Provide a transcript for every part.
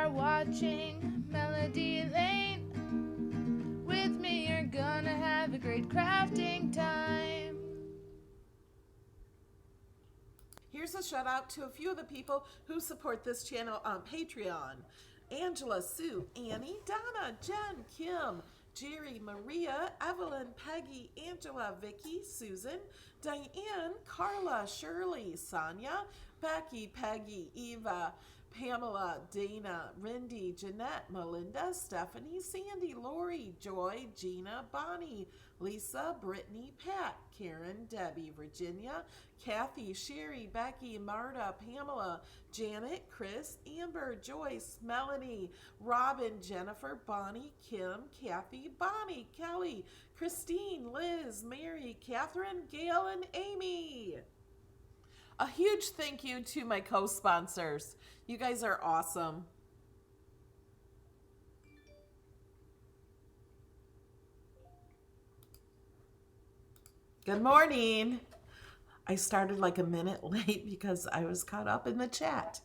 are watching Melody Lane. With me, you're gonna have a great crafting time. Here's a shout out to a few of the people who support this channel on Patreon. Angela, Sue, Annie, Donna, Jen, Kim, Jerry, Maria, Evelyn, Peggy, Angela, Vicky, Susan, Diane, Carla, Shirley, Sonia, Becky, Peggy, Eva, Pamela, Dana, Rindy, Jeanette, Melinda, Stephanie, Sandy, Lori, Joy, Gina, Bonnie, Lisa, Brittany, Pat, Karen, Debbie, Virginia, Kathy, Sherry, Becky, Marta, Pamela, Janet, Chris, Amber, Joyce, Melanie, Robin, Jennifer, Bonnie, Kim, Kathy, Bonnie, Kelly, Christine, Liz, Mary, Catherine, Gail, and Amy. A huge thank you to my co-sponsors. You guys are awesome. Good morning. I started like a minute late because I was caught up in the chat.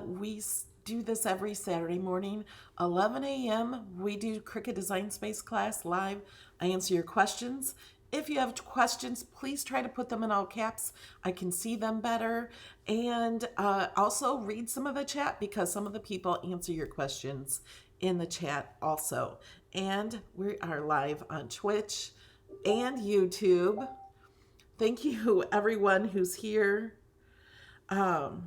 We do this every Saturday morning, 11 a.m. We do Cricut Design Space class live. I answer your questions. If you have questions, please try to put them in all caps. I can see them better. And also read some of the chat because some of the people answer your questions in the chat also. And we are live on Twitch and YouTube. Thank you, everyone who's here. Let's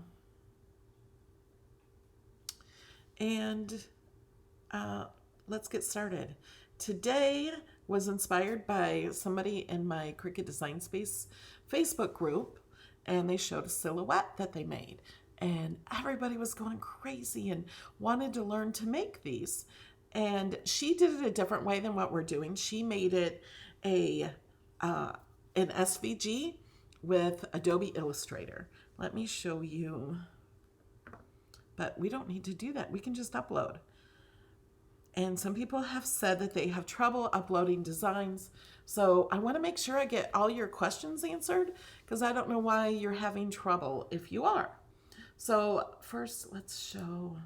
get started. Today was inspired by somebody in my Cricut Design Space Facebook group, and they showed a silhouette that they made. And everybody was going crazy and wanted to learn to make these. And she did it a different way than what we're doing. She made it an SVG with Adobe Illustrator. Let me show you. But we don't need to do that. We can just upload. And some people have said that they have trouble uploading designs. So I want to make sure I get all your questions answered because I don't know why you're having trouble if you are. So first, let's show.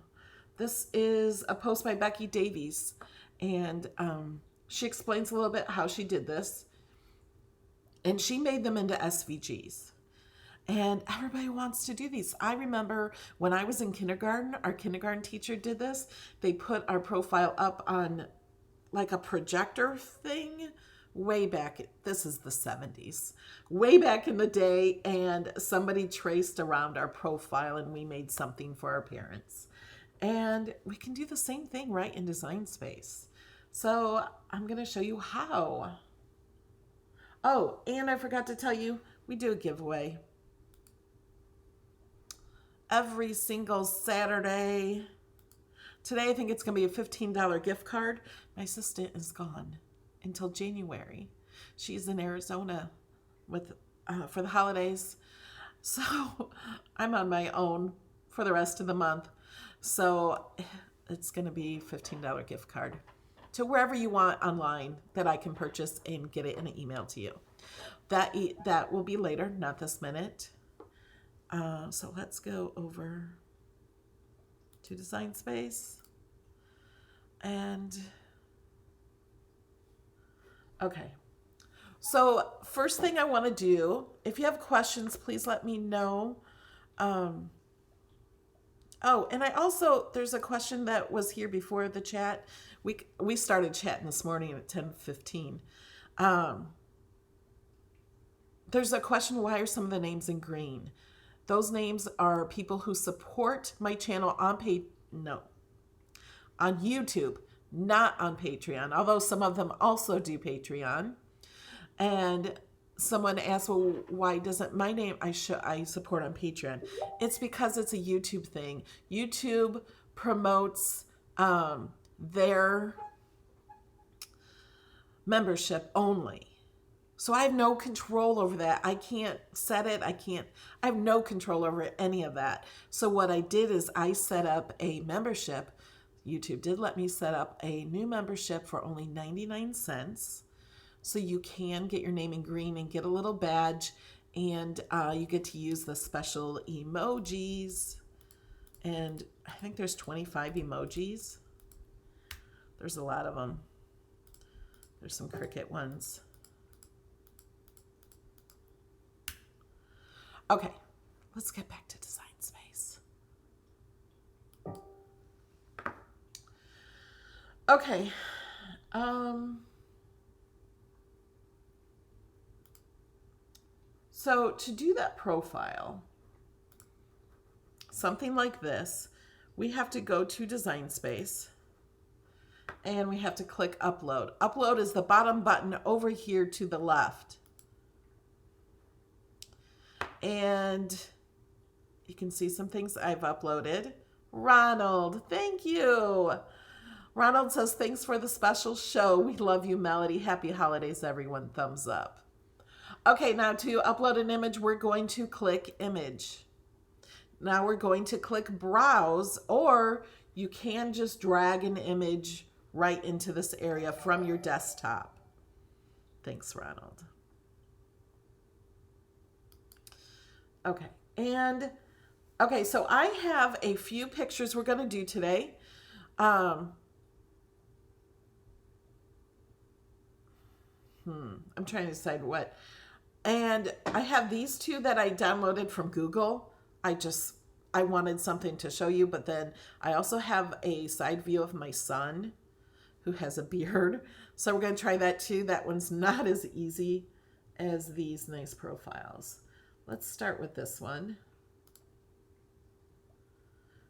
This is a post by Becky Davies. And she explains a little bit how she did this. And she made them into SVGs. And everybody wants to do these. I remember when I was in kindergarten, our kindergarten teacher did this. They put our profile up on like a projector thing way back. This is the 70s. Way back in the day. And somebody traced around our profile and we made something for our parents. And we can do the same thing right in Design Space. So I'm going to show you how. Oh, and I forgot to tell you, we do a giveaway every single Saturday. Today, I think it's going to be a $15 gift card. My assistant is gone until January. She's in Arizona for the holidays. So I'm on my own for the rest of the month. So it's going to be a $15 gift card to wherever you want online that I can purchase and get it in an email to you. That will be later, not this minute. So let's go over to Design Space. And okay. So first thing I want to do, if you have questions, please let me know. Oh, and I also, there's a question that was here before the chat. We started chatting this morning at 10:15. There's a question, why are some of the names in green? Those names are people who support my channel on YouTube, not on Patreon, although some of them also do Patreon. And someone asked, well, why doesn't my name I support on Patreon? It's because it's a YouTube thing. YouTube promotes their membership only. So I have no control over that. I can't set it. I have no control over any of that. So what I did is I set up a membership. YouTube did let me set up a new membership for only 99 cents. So you can get your name in green and get a little badge, and you get to use the special emojis. And I think there's 25 emojis. There's a lot of them. There's some Cricut ones. Okay, let's get back to Design Space. Okay. So to do that profile, something like this, we have to go to Design Space and we have to click Upload. Upload is the bottom button over here to the left. And you can see some things I've uploaded. Ronald, thank you. Ronald says, thanks for the special show. We love you, Melody. Happy holidays, everyone. Thumbs up. Okay, now to upload an image, we're going to click Image. Now we're going to click Browse, or you can just drag an image right into this area from your desktop. Thanks, Ronald. Okay, and okay, so I have a few pictures we're going to do today. I'm trying to decide what. And I have these two that I downloaded from Google. I wanted something to show you, but then I also have a side view of my son who has a beard. So we're going to try that too. That one's not as easy as these nice profiles. Let's start with this one.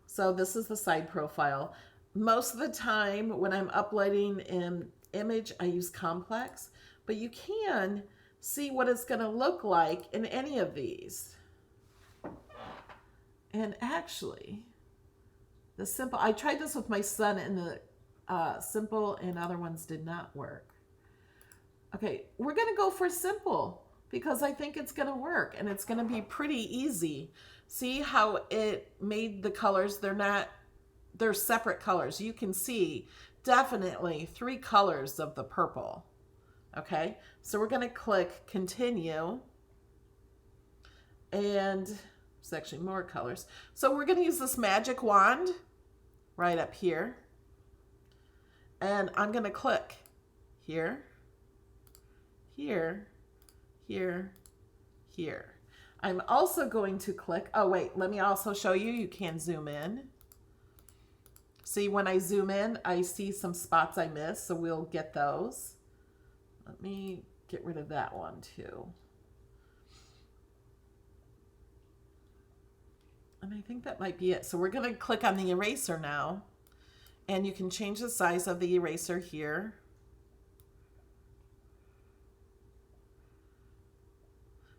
So this is the side profile. Most of the time when I'm uploading an image, I use complex, but you can see what it's going to look like in any of these. And actually, the simple, I tried this with my son, and the simple and other ones did not work. Okay, we're going to go for simple because I think it's going to work and it's going to be pretty easy. See how it made the colors, they're separate colors. You can see definitely 3 colors of the purple. Okay, so we're going to click Continue, and there's actually more colors. So we're going to use this magic wand right up here, and I'm going to click here, here, here, here. I'm also going to click, oh wait, let me also show you, you can zoom in. See, when I zoom in, I see some spots I missed, so we'll get those. Let me get rid of that one too. And I think that might be it. So we're going to click on the eraser now, and you can change the size of the eraser here.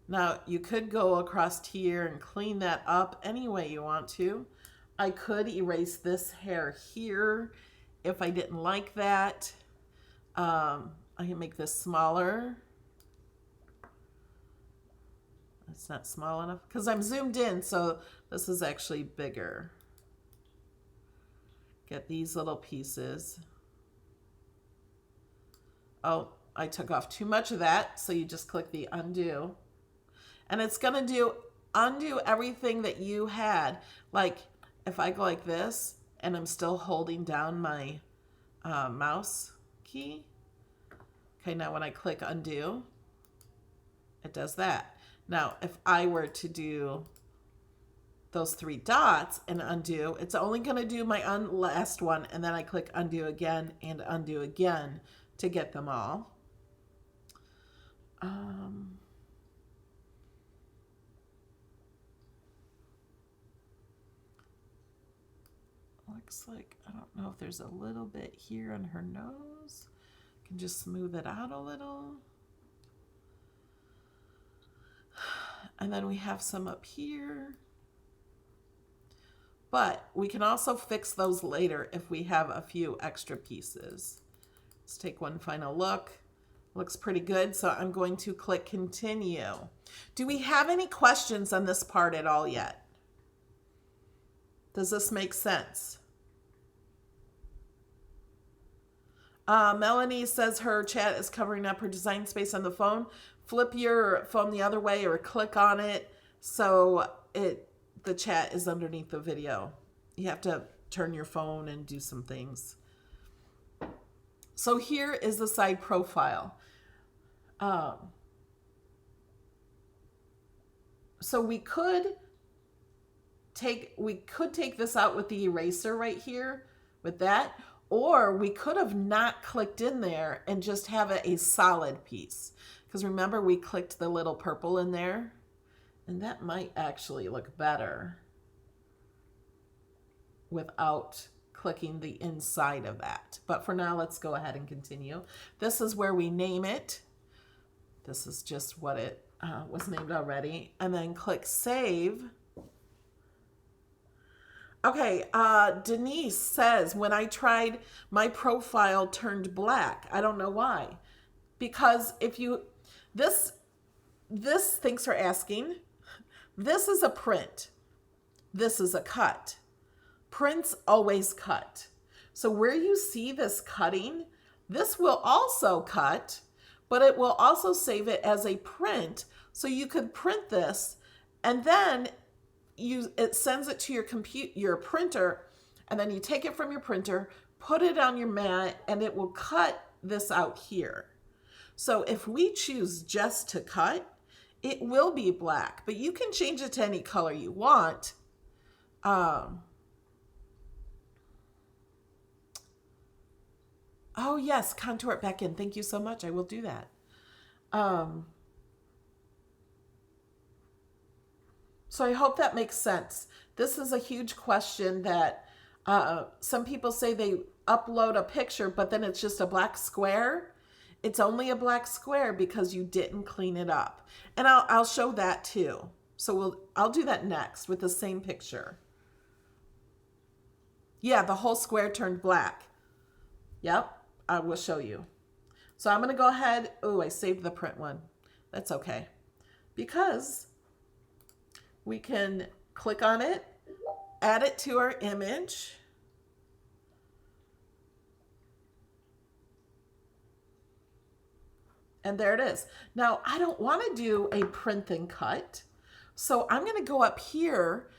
Now you could go across here and clean that up any way you want to. I could erase this hair here if I didn't like that. I can make this smaller. It's not small enough because I'm zoomed in, so this is actually bigger. Get these little pieces. Oh, I took off too much of that, so you just click the undo. And it's going to undo everything that you had. Like if I go like this and I'm still holding down my mouse key. Okay, now when I click undo, it does that. Now, if I were to do those 3 dots and undo, it's only going to do my last one, and then I click undo again and undo again to get them all. Looks like, I don't know if there's a little bit here on her nose. Can just smooth it out a little. And then we have some up here. But we can also fix those later if we have a few extra pieces. Let's take one final look. Looks pretty good, so I'm going to click Continue. Do we have any questions on this part at all yet? Does this make sense? Melanie says her chat is covering up her design space on the phone. Flip your phone the other way or click on it so the chat is underneath the video. You have to turn your phone and do some things. So here is the side profile. So we could take this out with the eraser right here with that, or we could have not clicked in there and just have it a solid piece. Because remember, we clicked the little purple in there, and that might actually look better without clicking the inside of that. But for now, let's go ahead and continue. This is where we name it. This is just what it was named already. And then click Save. Okay, Denise says, when I tried, my profile turned black. I don't know why. Because if you, this, thanks for asking. This is a print. This is a cut. Prints always cut. So where you see this cutting, this will also cut, but it will also save it as a print. So you could print this, and then it sends it to your printer, and then you take it from your printer, put it on your mat, and it will cut this out here. So if we choose just to cut, it will be black, but you can change it to any color you want. Oh yes, contour it back in. Thank you so much. I will do that. So I hope that makes sense. This is a huge question that some people say they upload a picture, but then it's just a black square. It's only a black square because you didn't clean it up. And I'll show that too. So I'll do that next with the same picture. Yeah, the whole square turned black. Yep, I will show you. So I'm going to go ahead. Oh, I saved the print one. That's okay. Because we can click on it, add it to our image. And there it is. Now, I don't want to do a print and cut. So I'm going to go up here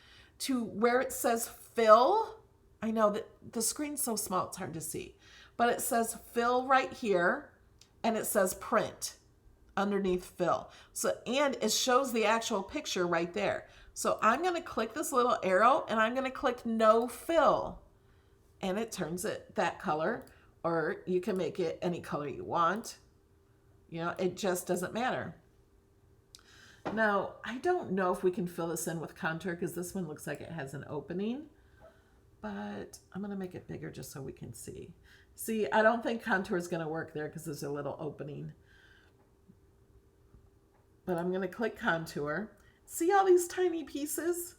to where it says fill. I know that the screen's so small, it's hard to see. But it says fill right here, and it says print underneath fill. So, and it shows the actual picture right there. So I'm going to click this little arrow, and I'm going to click no fill. And it turns it that color, or you can make it any color you want. You know, it just doesn't matter. Now, I don't know if we can fill this in with contour because this one looks like it has an opening, but I'm going to make it bigger just so we can see. See, I don't think contour is going to work there because there's a little opening. But I'm going to click contour. See all these tiny pieces?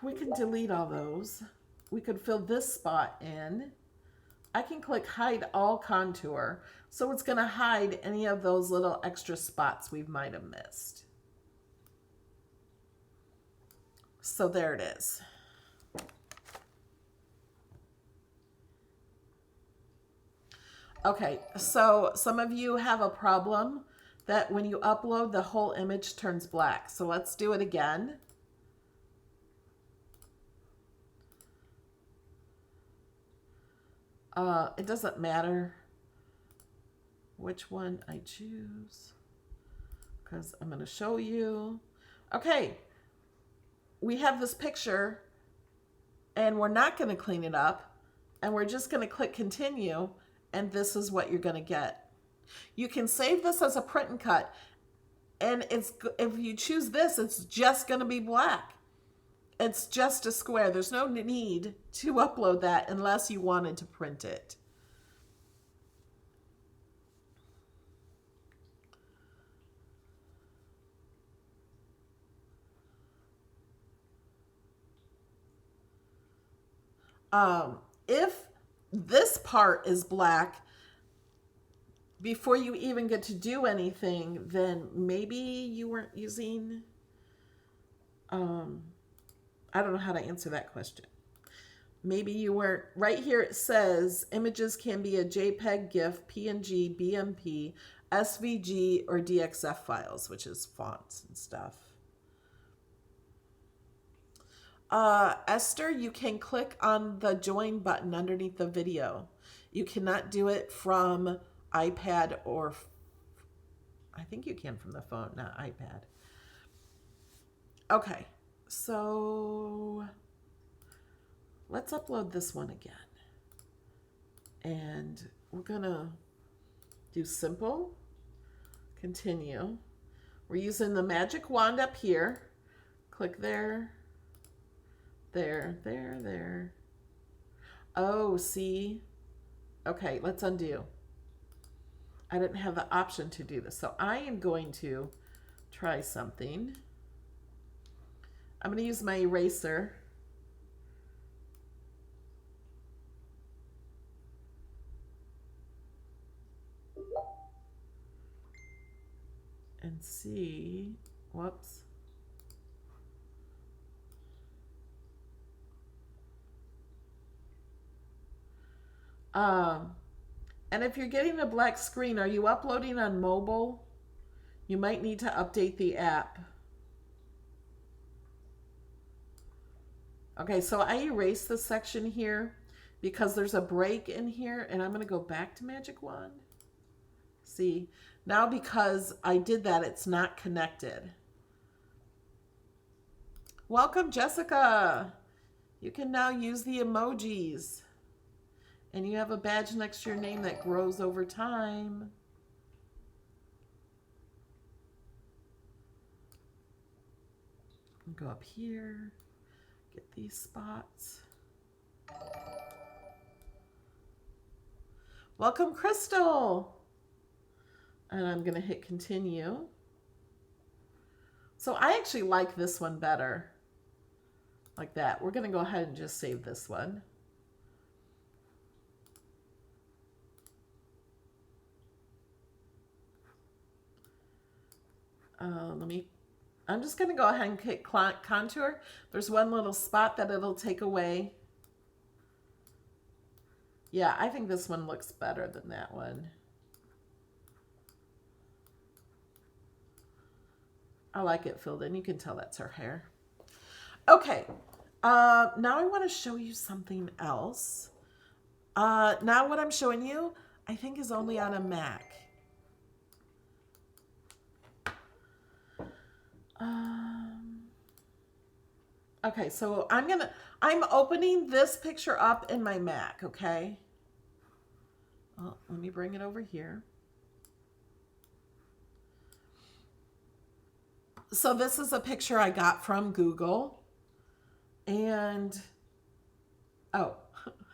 We can delete all those. We could fill this spot in. I can click hide all contour. So it's going to hide any of those little extra spots we might have missed. So there it is. Okay, so some of you have a problem that when you upload, the whole image turns black. So let's do it again. It doesn't matter which one I choose because I'm going to show you. Okay, we have this picture and we're not going to clean it up and we're just going to click continue, and this is what you're going to get. You can save this as a print and cut, and if you choose this, it's just going to be black. It's just a square. There's no need to upload that unless you wanted to print it. If this part is black, before you even get to do anything, then maybe you weren't using, I don't know how to answer that question. Maybe you weren't, right here it says images can be a JPEG, GIF, PNG, BMP, SVG, or DXF files, which is fonts and stuff. Esther, you can click on the join button underneath the video. You cannot do it from iPad or I think you can from the phone, not iPad. Okay, so let's upload this one again. And we're gonna do simple, continue. We're using the magic wand up here. Click there, there, there, there. Oh, see? Okay, let's undo. I didn't have the option to do this. So I am going to try something. I'm going to use my eraser. And see, whoops. And if you're getting a black screen, are you uploading on mobile? You might need to update the app. Okay, so I erased this section here because there's a break in here, and I'm going to go back to Magic Wand. See, now because I did that, it's not connected. Welcome, Jessica. You can now use the emojis. And you have a badge next to your name that grows over time. Go up here, get these spots. Welcome, Crystal. And I'm going to hit continue. So I actually like this one better. Like that. We're going to go ahead and just save this one. I'm just going to go ahead and click contour. There's one little spot that it'll take away. Yeah, I think this one looks better than that one. I like it filled in. You can tell that's her hair. Okay, now I want to show you something else. Now what I'm showing you, I think is only on a Mac. Okay, so I'm opening this picture up in my Mac, okay? Well, let me bring it over here. So this is a picture I got from Google. And, oh,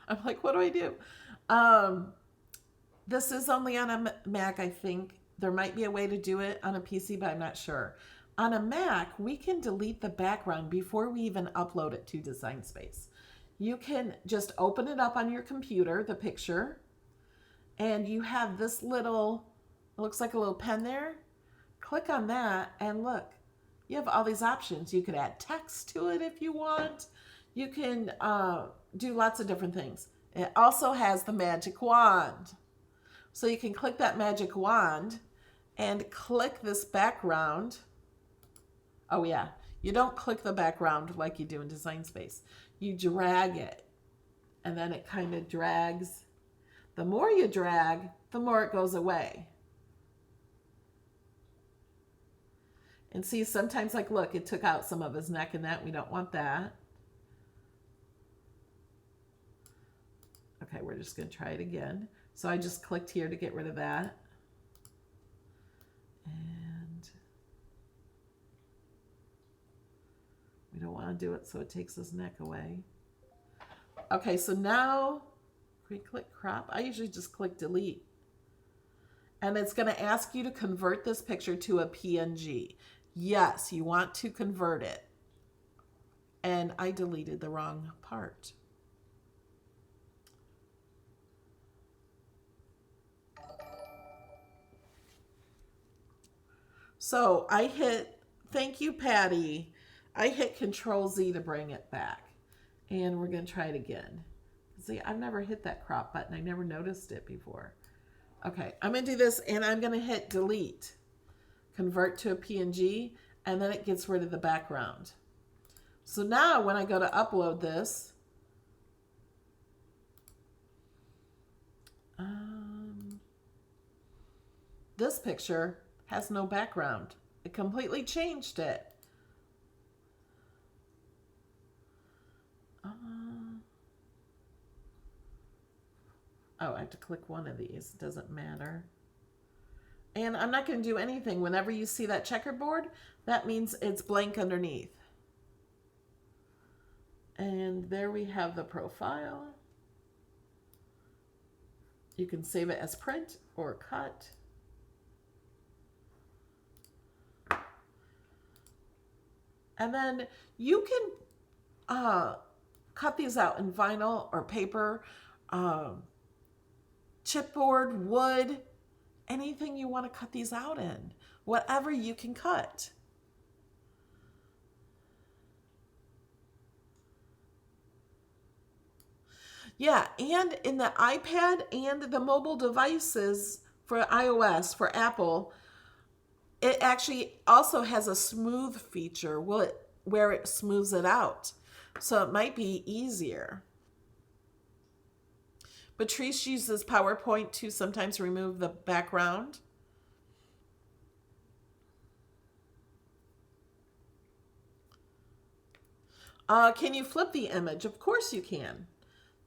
I'm like, what do I do? This is only on a Mac, I think. There might be a way to do it on a PC, but I'm not sure. On a Mac, we can delete the background before we even upload it to Design Space. You can just open it up on your computer, the picture, and you have this little, it looks like a little pen there. Click on that and look, you have all these options. You could add text to it if you want. You can do lots of different things. It also has the magic wand. So you can click that magic wand and click this background. Oh yeah, you don't click the background like you do in Design Space. You drag it, and then it kind of drags. The more you drag, the more it goes away. And see, sometimes like, look, it took out some of his neck and that. We don't want that. Okay, we're just going to try it again. So I just clicked here to get rid of that. And we don't want to do it, so it takes his neck away. Okay, so now click crop. I usually just click delete. And it's going to ask you to convert this picture to a PNG. Yes, you want to convert it. And I deleted the wrong part. So I hit, thank you, Patty. I hit Control Z to bring it back. And we're going to try it again. See, I've never hit that crop button. I never noticed it before. Okay, I'm going to do this and I'm going to hit delete. Convert to a PNG, and then it gets rid of the background. So now when I go to upload this, this picture has no background. It completely changed it. Oh, I have to click one of these. It doesn't matter. And I'm not going to do anything. Whenever you see that checkerboard, that means it's blank underneath. And there we have the profile. You can save it as print or cut. And then you can cut these out in vinyl or paper, chipboard, wood, anything you want to cut these out in, whatever you can cut. Yeah, and in the iPad and the mobile devices for iOS, for Apple, it actually also has a smooth feature where it smooths it out. So it might be easier. Patrice uses PowerPoint to sometimes remove the background. Can you flip the image? Of course you can.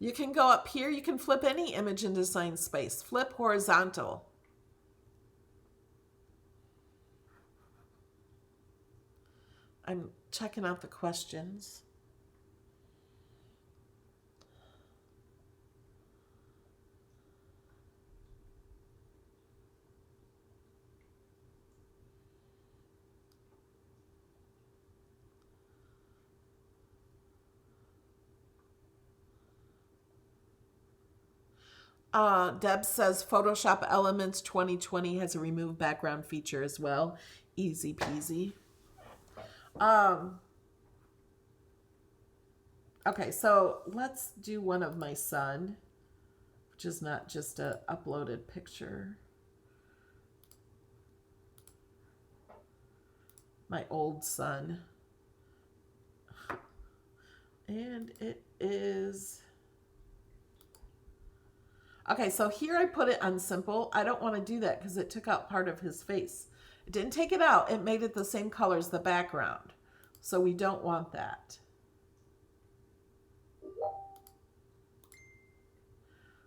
You can go up here. You can flip any image in Design Space. Flip horizontal. I'm checking out the questions. Deb says Photoshop Elements 2020 has a remove background feature as well. Easy peasy. Okay, so let's do one of my son, which is not just a uploaded picture. My old son. And it is... Okay, so here I put it on simple. I don't want to do that because it took out part of his face. It didn't take it out. It made it the same color as the background. So we don't want that.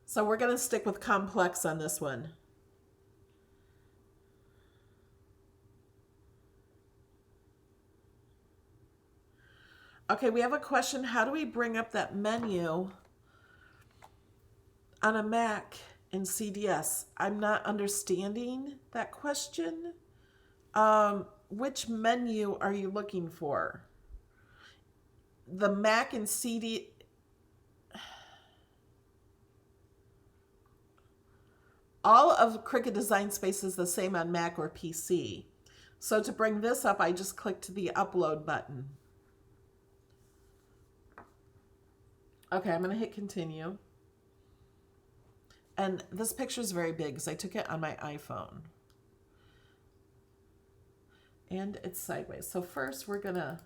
So we're going to stick with complex on this one. Okay, we have a question. How do we bring up that menu on a Mac in CDS? I'm not understanding that question. Which menu are you looking for? The Mac and CD... All of Cricut Design Space is the same on Mac or PC. So to bring this up, I just clicked the upload button. Okay, I'm going to hit continue. And this picture is very big because I took it on my iPhone. And it's sideways. So first we're going to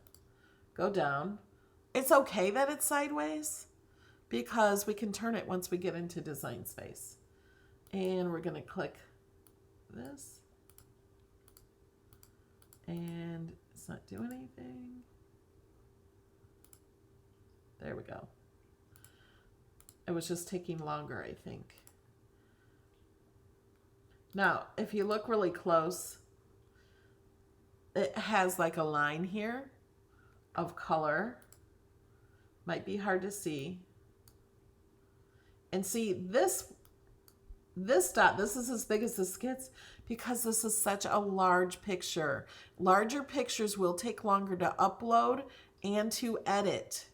go down. It's okay that it's sideways because we can turn it once we get into Design Space. And we're going to click this. And it's not doing anything. There we go. It was just taking longer, I think. Now, if you look really close, it has like a line here of color. Might be hard to see. And see, this dot, this is as big as this gets because this is such a large picture. Larger pictures will take longer to upload and to edit.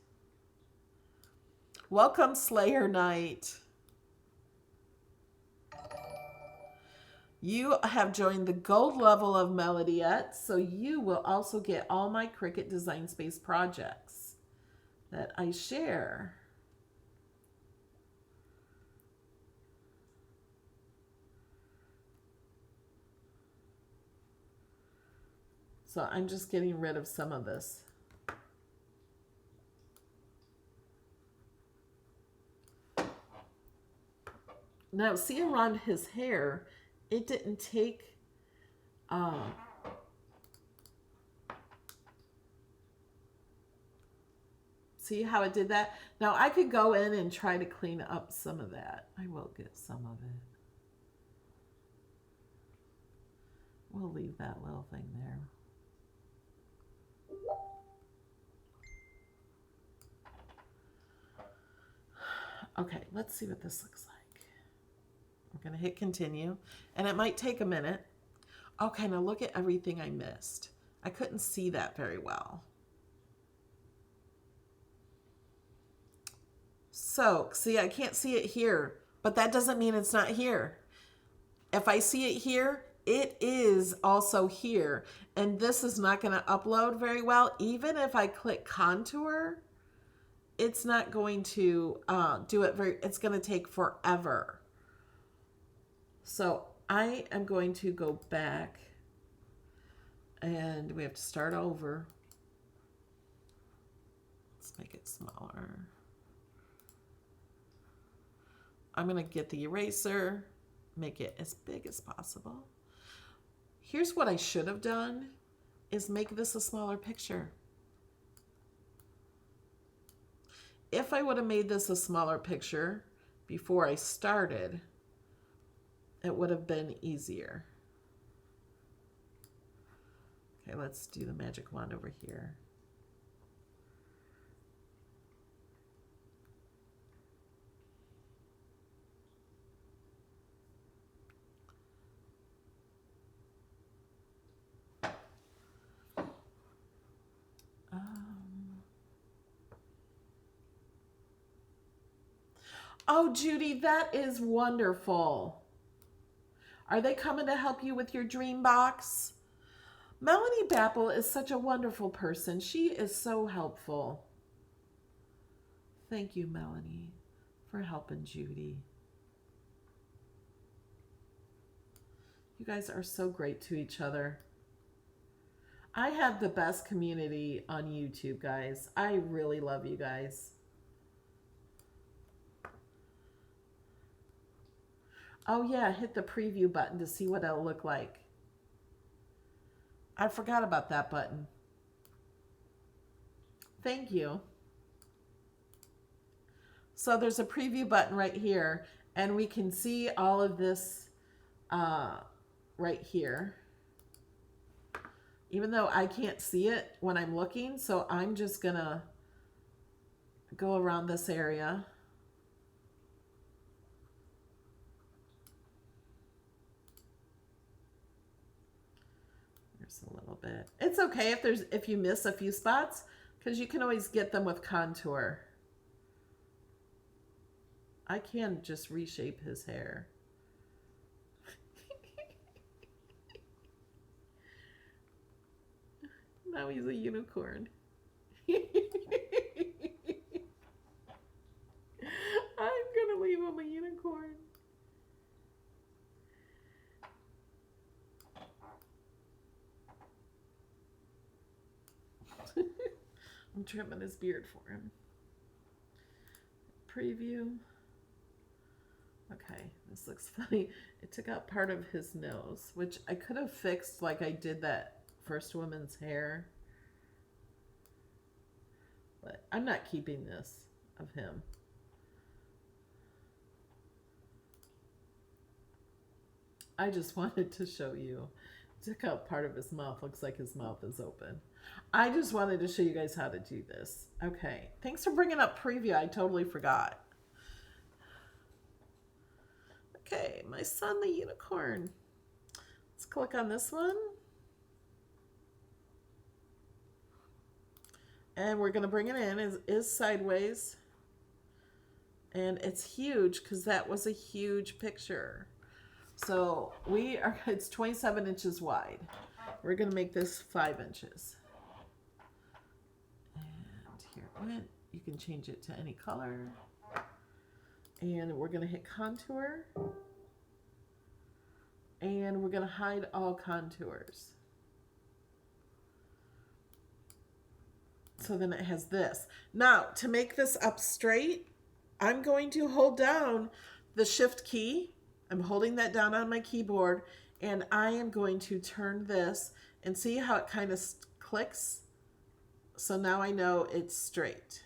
Welcome, Slayer Knight. You have joined the gold level of Melodiette, so you will also get all my Cricut Design Space projects that I share. So I'm just getting rid of some of this. Now, see around his hair, it didn't take, see how it did that? Now, I could go in and try to clean up some of that. I will get some of it. We'll leave that little thing there. Okay, let's see what this looks like. We're going to hit continue, and it might take a minute. Okay, now look at everything I missed. I couldn't see that very well. So, see, I can't see it here, but that doesn't mean it's not here. If I see it here, it is also here. And this is not going to upload very well. Even if I click contour, it's not going to do it it's going to take forever. So I am going to go back and we have to start over. Let's make it smaller. I'm going to get the eraser, make it as big as possible. Here's what I should have done is make this a smaller picture. If I would have made this a smaller picture before I started, it would have been easier. Okay, let's do the magic wand over here. Oh, Judy, that is wonderful. Are they coming to help you with your dream box? Melanie Bappel is such a wonderful person. She is so helpful. Thank you, Melanie, for helping Judy. You guys are so great to each other. I have the best community on YouTube, guys. I really love you guys. Oh yeah, hit the preview button to see what it'll look like. I forgot about that button. Thank you. So there's a preview button right here, and we can see all of this right here. Even though I can't see it when I'm looking, so I'm just gonna go around this area. A little bit. It's okay if you miss a few spots, because you can always get them with contour. I can just reshape his hair. Now he's a unicorn. I'm gonna leave him a unicorn. I'm trimming his beard for him. Preview. Okay, this looks funny. It took out part of his nose, which I could have fixed like I did that first woman's hair. But I'm not keeping this of him. I just wanted to show you. Took out part of his mouth. Looks like his mouth is open. I just wanted to show you guys how to do this. Okay. Thanks for bringing up preview. I totally forgot. Okay. My son, the unicorn. Let's click on this one. And we're going to bring it in. It is sideways. And it's huge because that was a huge picture. So it's 27 inches wide. We're going to make this 5 inches. And here it went. You can change it to any color. And we're going to hit contour. And we're going to hide all contours. So then it has this. Now, to make this up straight, I'm going to hold down the shift key. I'm holding that down on my keyboard, and I am going to turn this and see how it kind of clicks. So now I know it's straight.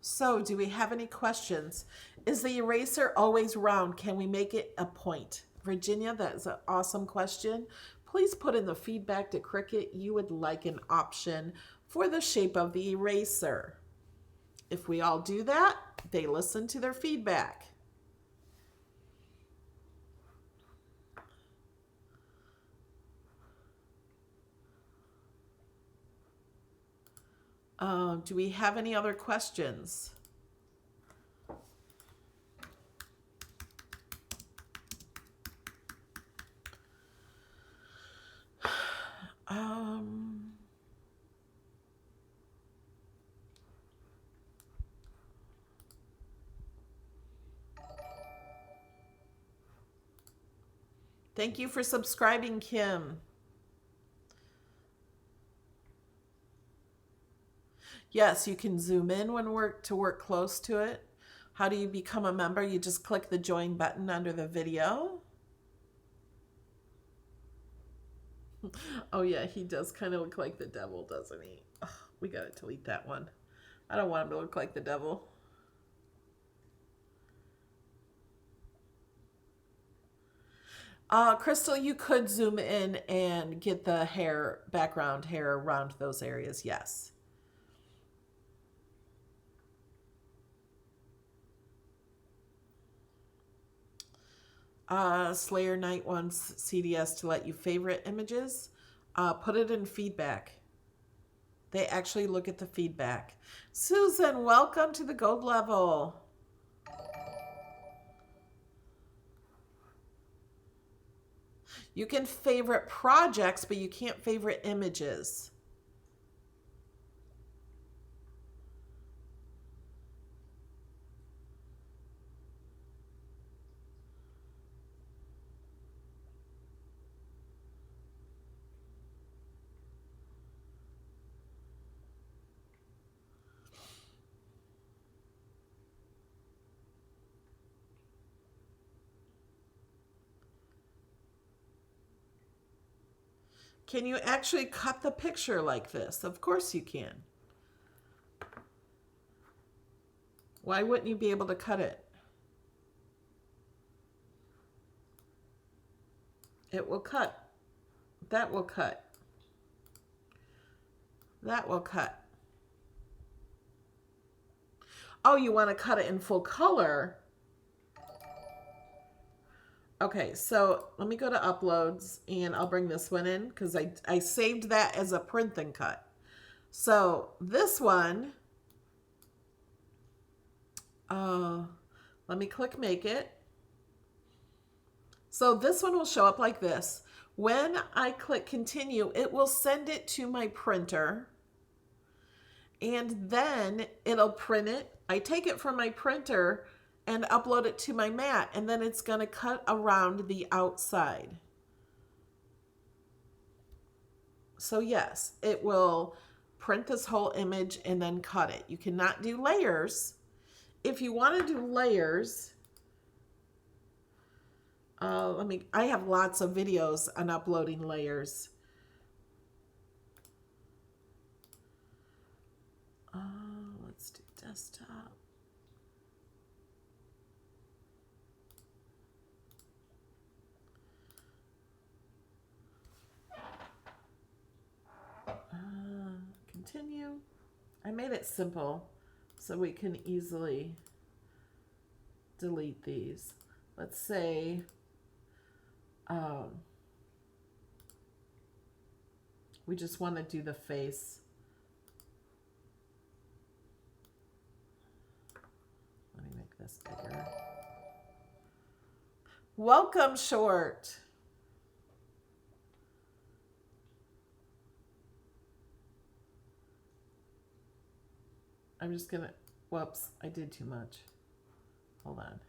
So do we have any questions? Is the eraser always round? Can we make it a point? Virginia, that is an awesome question. Please put in the feedback to Cricut you would like an option for the shape of the eraser. If we all do that, they listen to their feedback. Do we have any other questions? Thank you for subscribing, Kim. Yes, you can zoom in when to work close to it. How do you become a member? You just click the join button under the video. Oh yeah, he does kind of look like the devil, doesn't he? Ugh, we gotta delete that one. I don't want him to look like the devil. Crystal, you could zoom in and get the hair, background hair around those areas, yes. Slayer Knight wants CDS to let you favorite images. Put it in feedback. They actually look at the feedback. Susan, welcome to the gold level. You can favorite projects, but you can't favorite images. Can you actually cut the picture like this? Of course you can. Why wouldn't you be able to cut it? It will cut. That will cut. That will cut. Oh, you want to cut it in full color? Okay, so let me go to uploads and I'll bring this one in because I saved that as a print and cut. So this one, let me click make it. So this one will show up like this. When I click continue, it will send it to my printer and then it'll print it. I take it from my printer and upload it to my mat, and then it's going to cut around the outside. So yes, it will print this whole image and then cut it. You cannot do layers. If you want to do layers, I have lots of videos on uploading layers. Let's do desktop. Continue. I made it simple so we can easily delete these. Let's say we just want to do the face. Let me make this bigger. Welcome, Short. I'm just gonna, whoops, I did too much. Hold on.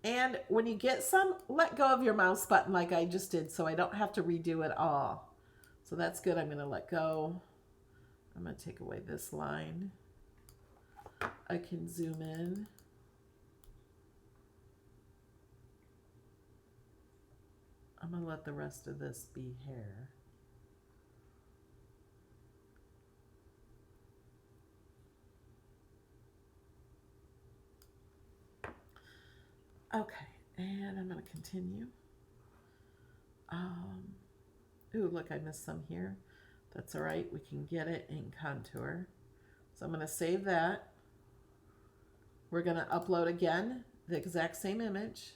And when you get some, let go of your mouse button like I just did so I don't have to redo it all. So that's good. I'm gonna let go. I'm gonna take away this line. I can zoom in. I'm going to let the rest of this be hair. Okay, and I'm going to continue. Ooh, look, I missed some here. That's all right. We can get it in contour. So I'm going to save that. We're going to upload again the exact same image.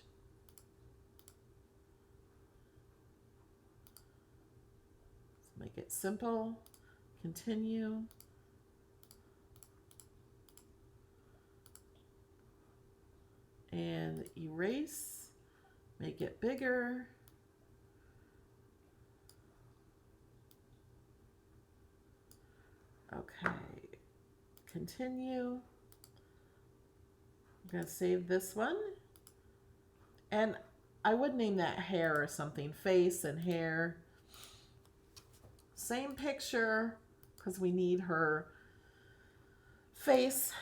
Let's make it simple. Continue. And erase. Make it bigger. Okay, continue. I'm going to save this one. And I would name that hair or something. Face and hair. Same picture because we need her face.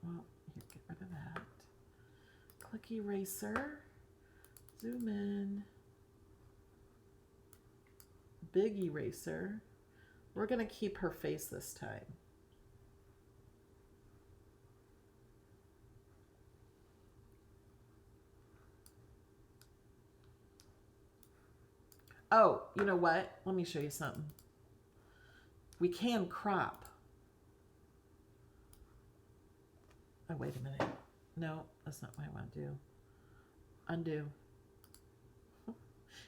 Well, here, get rid of that. Click eraser. Zoom in. Big eraser. We're going to keep her face this time. Oh, you know what? Let me show you something. We can crop. Oh, wait a minute. No, that's not what I want to do. Undo.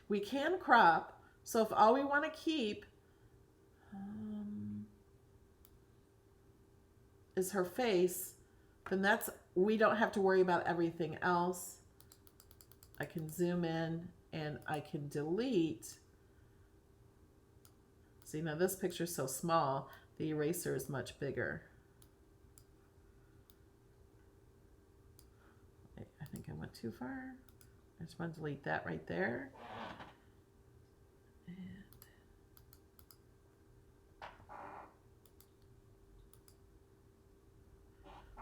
We can crop. So if all we want to keep is her face, then that's, we don't have to worry about everything else. I can zoom in and I can delete. See, now this picture is so small, the eraser is much bigger. I think I went too far. I just want to delete that right there. And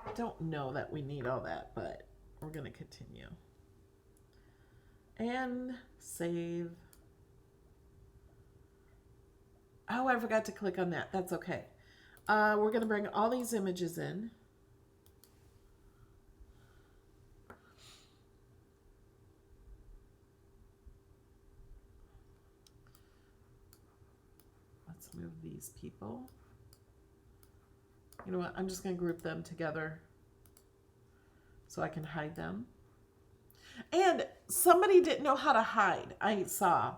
I don't know that we need all that, but we're going to continue. And save. Oh, I forgot to click on that. That's okay. We're going to bring all these images in. Let's move these people. You know what? I'm just going to group them together so I can hide them. And somebody didn't know how to hide. I saw.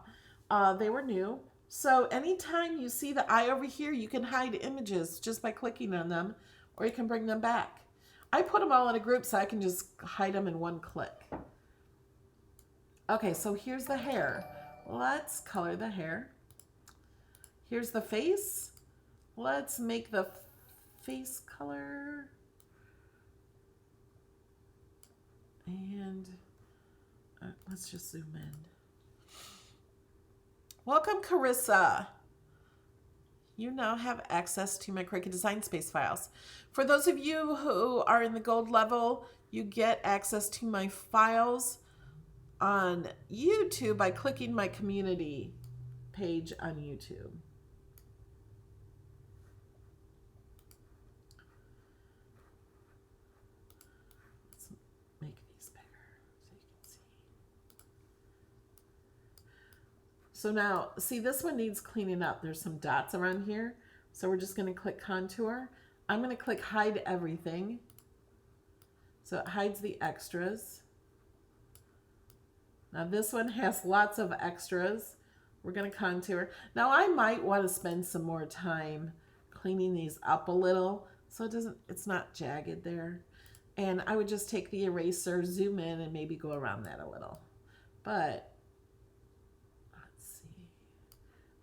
They were new. So anytime you see the eye over here, you can hide images just by clicking on them, or you can bring them back. I put them all in a group so I can just hide them in one click. Okay, so here's the hair. Let's color the hair. Here's the face. Let's make the face color. And let's just zoom in. Welcome, Carissa. You now have access to my Cricut Design Space files. For those of you who are in the gold level, you get access to my files on YouTube by clicking my community page on YouTube. Let's make these bigger so you can see. So now, see, this one needs cleaning up. There's some dots around here. So we're just going to click contour. I'm going to click hide everything. So it hides the extras. Now this one has lots of extras. We're going to contour. Now I might want to spend some more time cleaning these up a little so it's not jagged there. And I would just take the eraser, zoom in, and maybe go around that a little. But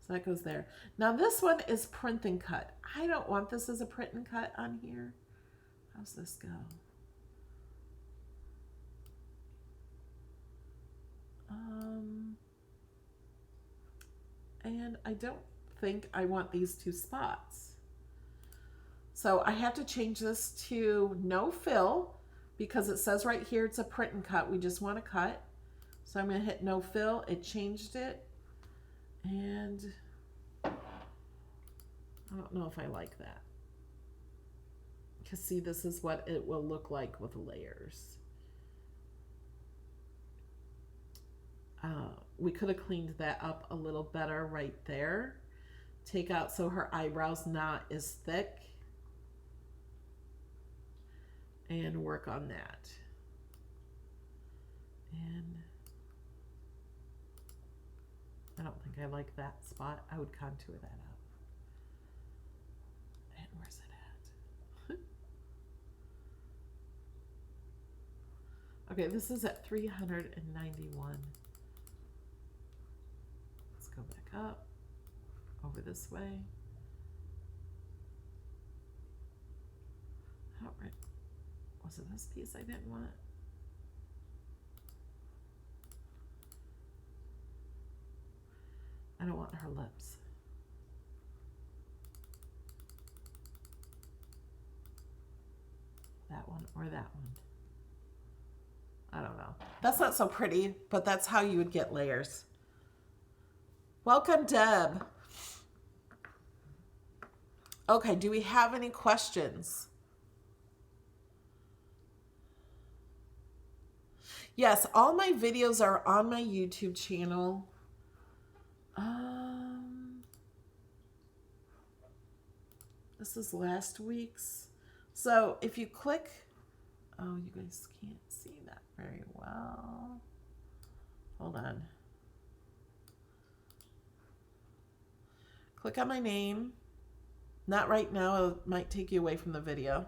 so that goes there. Now this one is print and cut. I don't want this as a print and cut on here. How's this go? And I don't think I want these two spots. So I have to change this to no fill because it says right here it's a print and cut. We just want to cut. So I'm going to hit no fill. It changed it. And I don't know if I like that. Because see, this is what it will look like with layers. We could have cleaned that up a little better right there. Take out so her eyebrows not as thick. And work on that. And I don't think I like that spot. I would contour that up. And where's it at? Okay, this is at 391. Let's go back up, over this way. All right. Was it this piece I didn't want? I don't want her lips. That one or that one. I don't know. That's not so pretty, but that's how you would get layers. Welcome, Deb. Okay, do we have any questions? Yes, all my videos are on my YouTube channel. This is last week's. So if you click, oh, you guys can't see that very well. Hold on. Click on my name. Not right now, it might take you away from the video.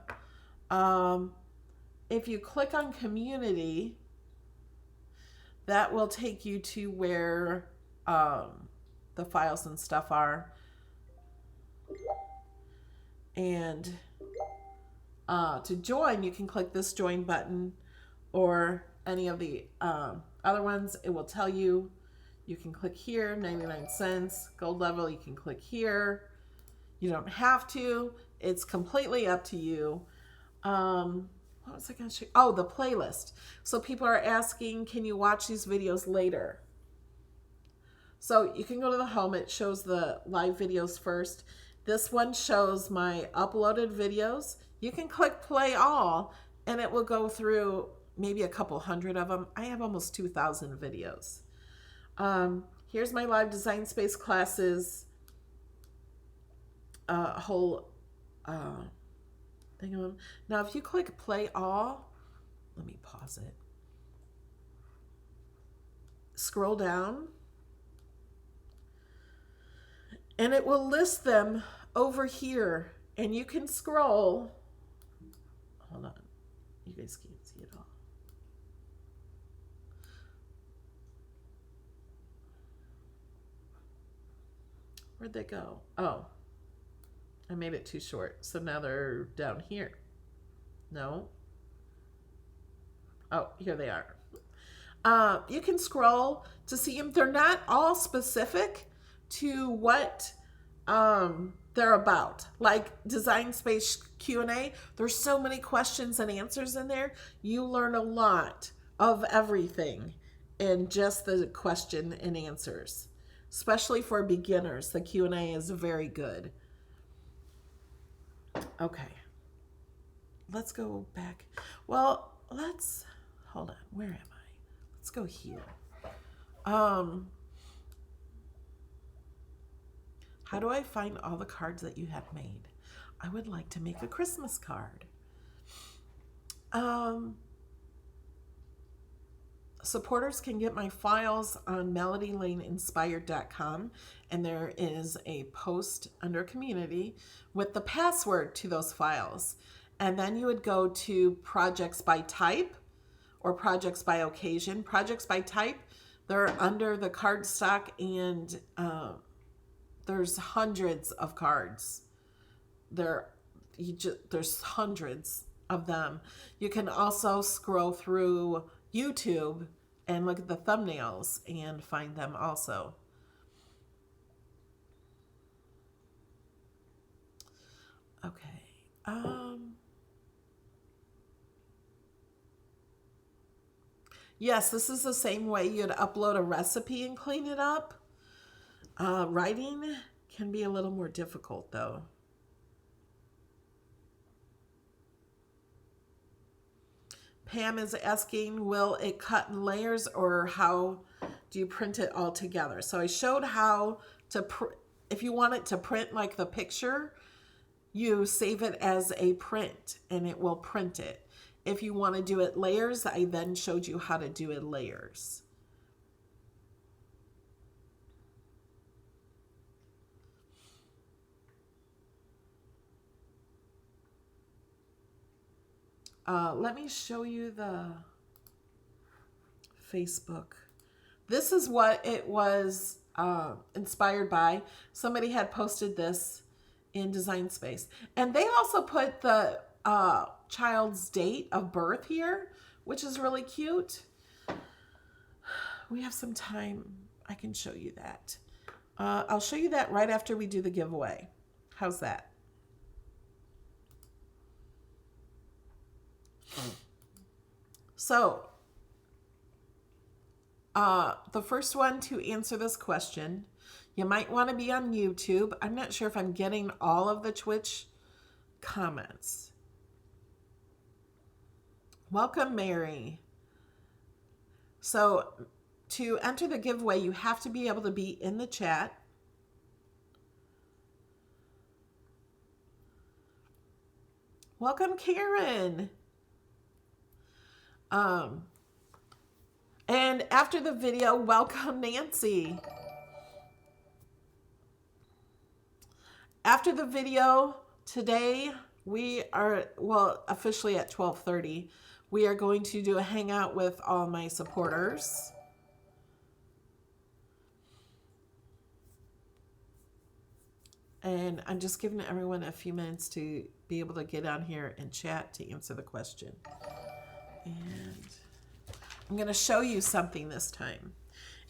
If you click on community, that will take you to where the files and stuff are. And to join, you can click this join button or any of the other ones. It will tell you. You can click here, 99 cents. Gold level, you can click here. You don't have to. It's completely up to you. What was I going to show? Oh, the playlist. So people are asking, can you watch these videos later? So you can go to the home. It shows the live videos first. This one shows my uploaded videos. You can click play all and it will go through maybe a couple hundred of them. I have almost 2,000 videos. Here's my live design space classes. Whole thing of them. Now, if you click play all, let me pause it. Scroll down. And it will list them over here. And you can scroll. Hold on. You guys can't see it all. Where'd they go? Oh, I made it too short. So now they're down here. No. Oh, here they are. You can scroll to see them. They're not all specific to what they're about. Like Design Space Q&A, there's so many questions and answers in there. You learn a lot of everything in just the question and answers. Especially for beginners, the Q&A is very good. Okay. Let's go back. Well, hold on. Where am I? Let's go here. How do I find all the cards that you have made? I would like to make a Christmas card. Supporters can get my files on melodylaneinspired.com, and there is a post under community with the password to those files. And then you would go to projects by type or projects by occasion. Projects by type, they're under the cardstock, and there's hundreds of cards. There's hundreds of them. You can also scroll through YouTube and look at the thumbnails and find them also. Okay. Yes, this is the same way you'd upload a recipe and clean it up. Writing can be a little more difficult though. Pam is asking, will it cut in layers or how do you print it all together? So I showed how to, if you want it to print like the picture, you save it as a print and it will print it. If you want to do it layers, I then showed you how to do it layers. Let me show you the Facebook. This is what it was inspired by. Somebody had posted this in Design Space. And they also put the child's date of birth here, which is really cute. We have some time. I can show you that. I'll show you that right after we do the giveaway. How's that? So, the first one to answer this question, you might want to be on YouTube. I'm not sure if I'm getting all of the Twitch comments. Welcome, Mary. So, to enter the giveaway, you have to be able to be in the chat. Welcome, Karen. And after the video, welcome, Nancy. After the video today, we are, well, officially at 12:30, we are going to do a hangout with all my supporters. And I'm just giving everyone a few minutes to be able to get on here and chat to answer the question. And I'm going to show you something this time.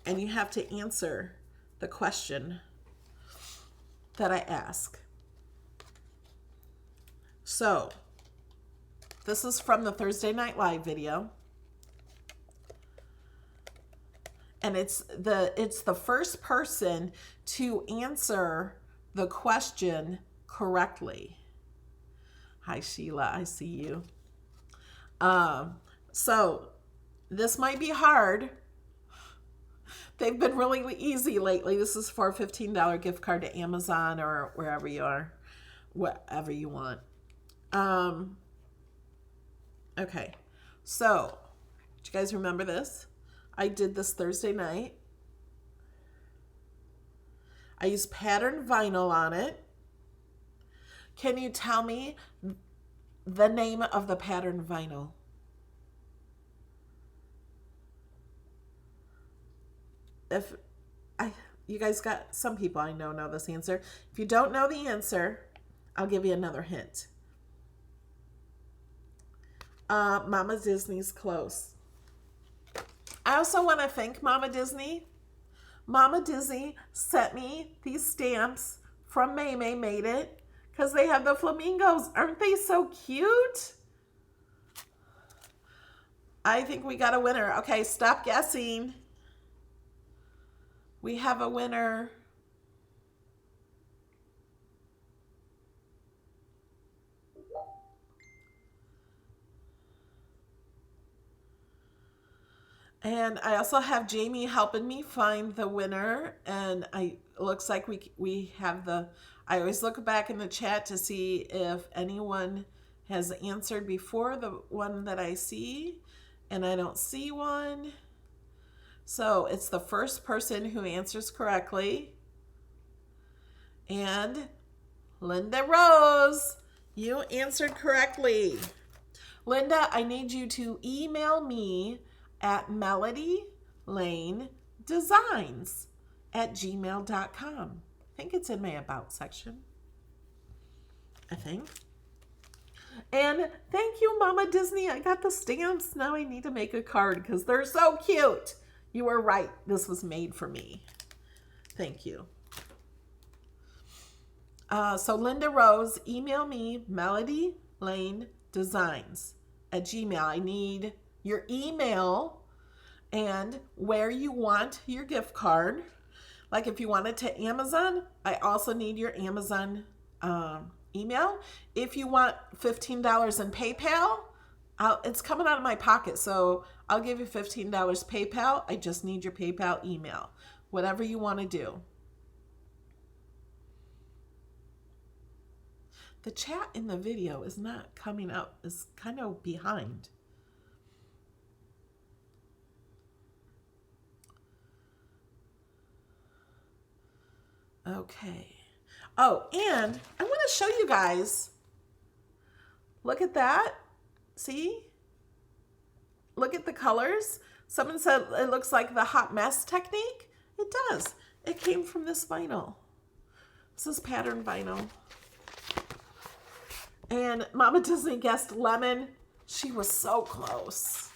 And you have to answer the question that I ask. So, this is from the Thursday Night Live video. And it's the first person to answer the question correctly. Hi, Sheila. I see you. So this might be hard. They've been really easy lately. This is for a $15 gift card to Amazon or wherever you are, whatever you want. Okay. So, do you guys remember this? I did this Thursday night. I used patterned vinyl on it. Can you tell me the name of the patterned vinyl? You guys got, some people I know this answer. If you don't know the answer, I'll give you another hint. Mama Disney's close. I also want to thank Mama Disney. Mama Disney sent me these stamps from May made it because they have the flamingos. Aren't they so cute? I think we got a winner. Okay, stop guessing. We have a winner. And I also have Jamie helping me find the winner. And it looks like we have I always look back in the chat to see if anyone has answered before the one that I see. And I don't see one. So it's the first person who answers correctly. And Linda Rose, you answered correctly. Linda, I need you to email me at melodylanedesigns@gmail.com. I think it's in my about section. I think. And thank you, Mama Disney. I got the stamps. Now I need to make a card because they're so cute. You were right. This was made for me. Thank you. So Linda Rose, email me melodylanedesigns@gmail. I need your email and where you want your gift card. Like if you want it to Amazon, I also need your Amazon email. If you want $15 in PayPal, it's coming out of my pocket, so I'll give you $15 PayPal. I just need your PayPal email. Whatever you want to do. The chat in the video is not coming up. It's kind of behind. Okay. Oh, and I want to show you guys. Look at that. See? Look at the colors. Someone said it looks like the hot mess technique. It does. It came from this vinyl. This is pattern vinyl. And Mama Disney guessed lemon. She was so close.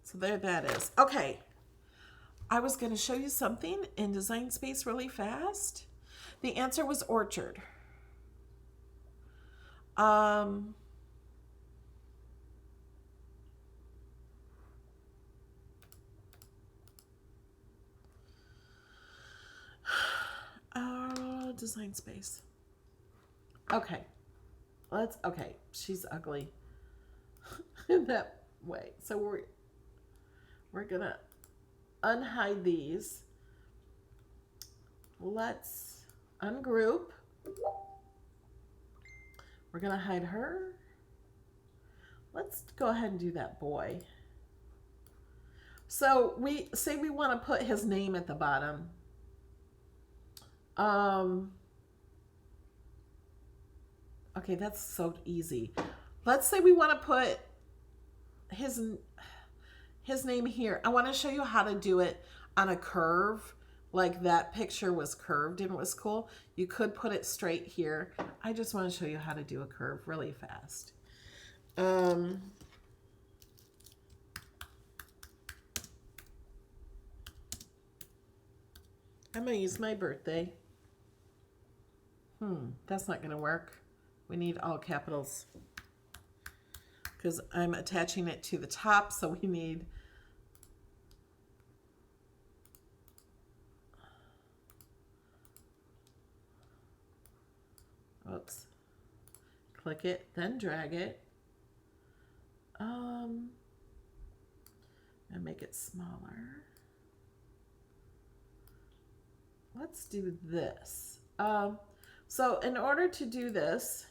So there that is. Okay. I was going to show you something in Design Space really fast. The answer was orchard. Design Space. Okay. Okay. She's ugly in that way. So we're going to unhide these. Let's ungroup. We're going to hide her. Let's go ahead and do that boy. So we say we want to put his name at the bottom. Okay, that's so easy. Let's say we want to put his name here. I want to show you how to do it on a curve. Like that picture was curved and it was cool. You could put it straight here. I just want to show you how to do a curve really fast. I'm going to use my birthday. That's not going to work. We need all capitals because I'm attaching it to the top, so we need oops. Click it, then drag it. And make it smaller. Let's do this. So in order to do this,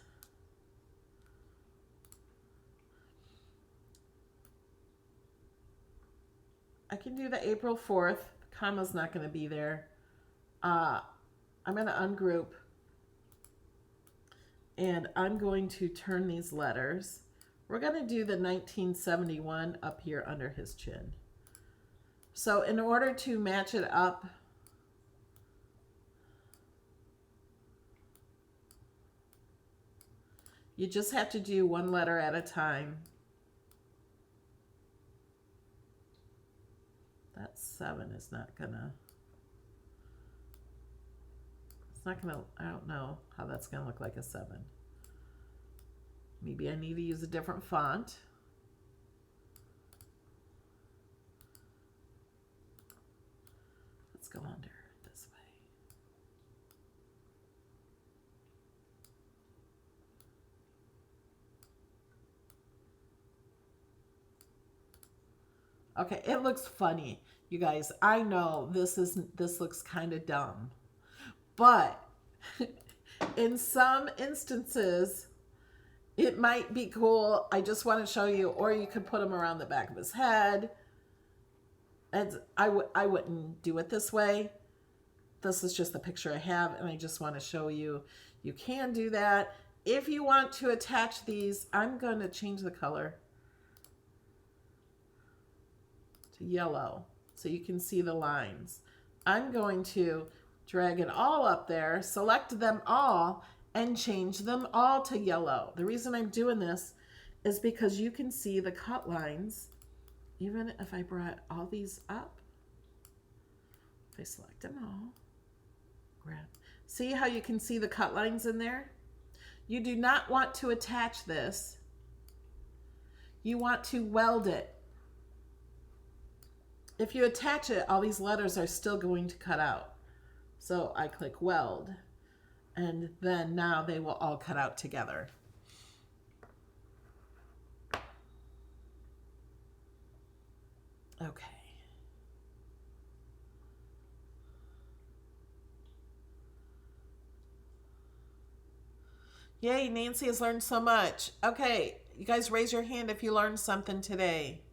I can do the April 4th. The comma's not going to be there. I'm going to ungroup. And I'm going to turn these letters. We're going to do the 1971 up here under his chin. So in order to match it up, you just have to do one letter at a time. That 7 is not gonna, I don't know how that's gonna look like a 7. Maybe I need to use a different font. Let's go under this way. Okay, it looks funny. You guys, I know this looks kind of dumb. But in some instances, it might be cool. I just want to show you, or you could put them around the back of his head. And I wouldn't do it this way. This is just the picture I have, and I just want to show you. You can do that. If you want to attach these, I'm going to change the color to yellow so you can see the lines. I'm going to drag it all up there, select them all, and change them all to yellow. The reason I'm doing this is because you can see the cut lines. Even if I brought all these up, if I select them all, grab. See how you can see the cut lines in there? You do not want to attach this. You want to weld it. If you attach it, all these letters are still going to cut out. So I click weld, and then now they will all cut out together. Okay. Yay, Nancy has learned so much. Okay, you guys raise your hand if you learned something today.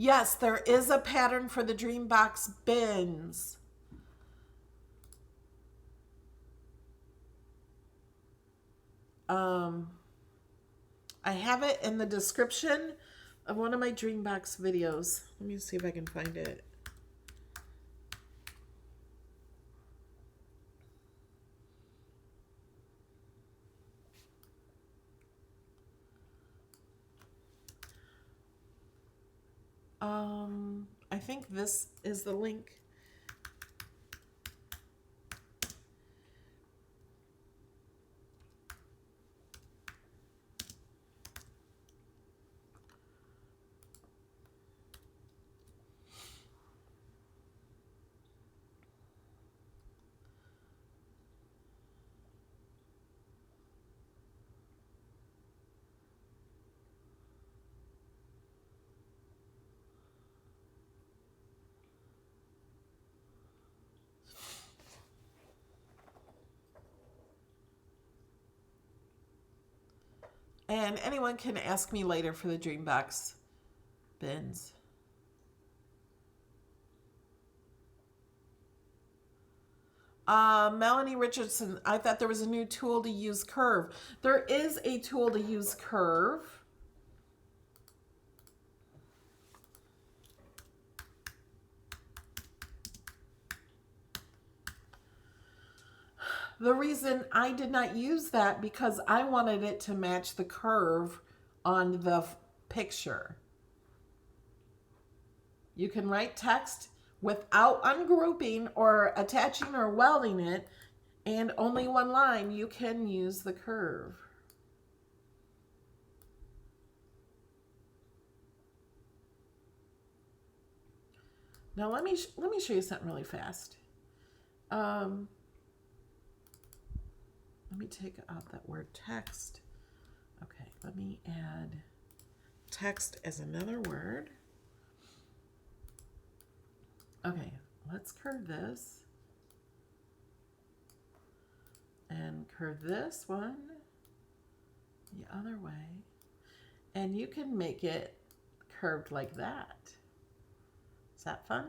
Yes, there is a pattern for the Dreambox bins. I have it in the description of one of my Dreambox videos. Let me see if I can find it. I think this is the link. And anyone can ask me later for the Dreambox bins. Melanie Richardson, I thought there was a new tool to use curve. There is a tool to use curve. The reason I did not use that because I wanted it to match the curve on the picture. You can write text without ungrouping or attaching or welding it, and only one line. You can use the curve. Now let me show you something really fast. Let me take out that word text. Okay, let me add text as another word. Okay, let's curve this. And curve this one the other way. And you can make it curved like that. Is that fun?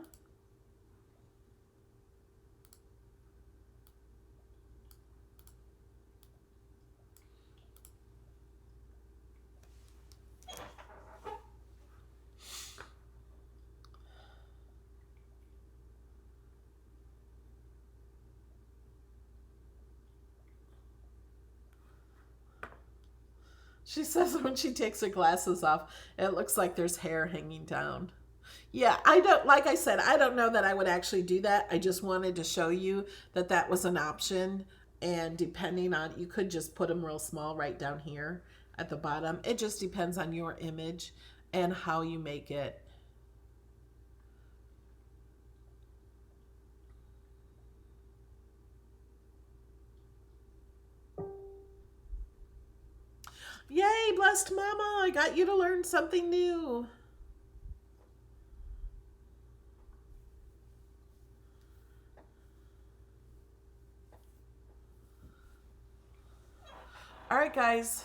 She says when she takes her glasses off, it looks like there's hair hanging down. Yeah, I don't, like I said, I don't know that I would actually do that. I just wanted to show you that that was an option. And depending on, you could just put them real small right down here at the bottom. It just depends on your image and how you make it. Yay, blessed mama, I got you to learn something new. All right, guys.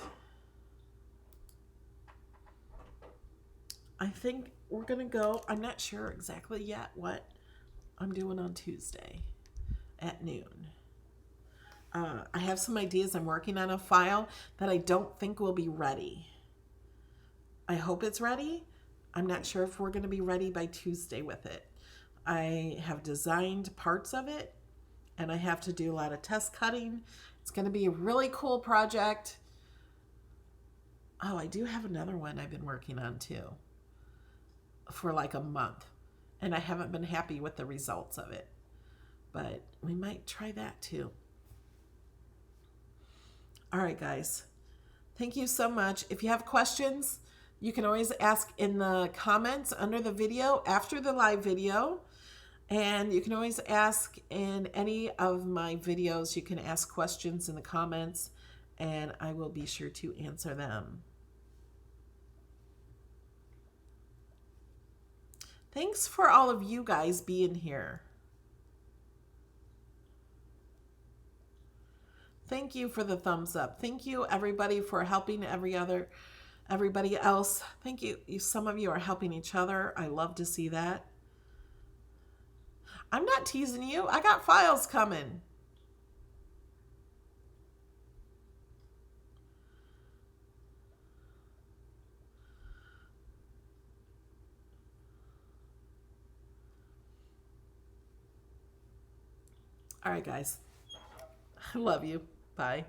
I think we're going to go. I'm not sure exactly yet what I'm doing on Tuesday at noon. I have some ideas. I'm working on a file that I don't think will be ready. I hope it's ready, I'm not sure if we're going to be ready by Tuesday with it. I have designed parts of it and I have to do a lot of test cutting. It's going to be a really cool project. Oh, I do have another one I've been working on too for like a month, and I haven't been happy with the results of it, but we might try that too. All right, guys. Thank you so much. If you have questions, you can always ask in the comments under the video after the live video. And you can always ask in any of my videos. You can ask questions in the comments and I will be sure to answer them. Thanks for all of you guys being here. Thank you for the thumbs up. Thank you everybody for helping everybody else. Thank you. Some of you are helping each other. I love to see that. I'm not teasing you. I got files coming. All right, guys. I love you. Bye.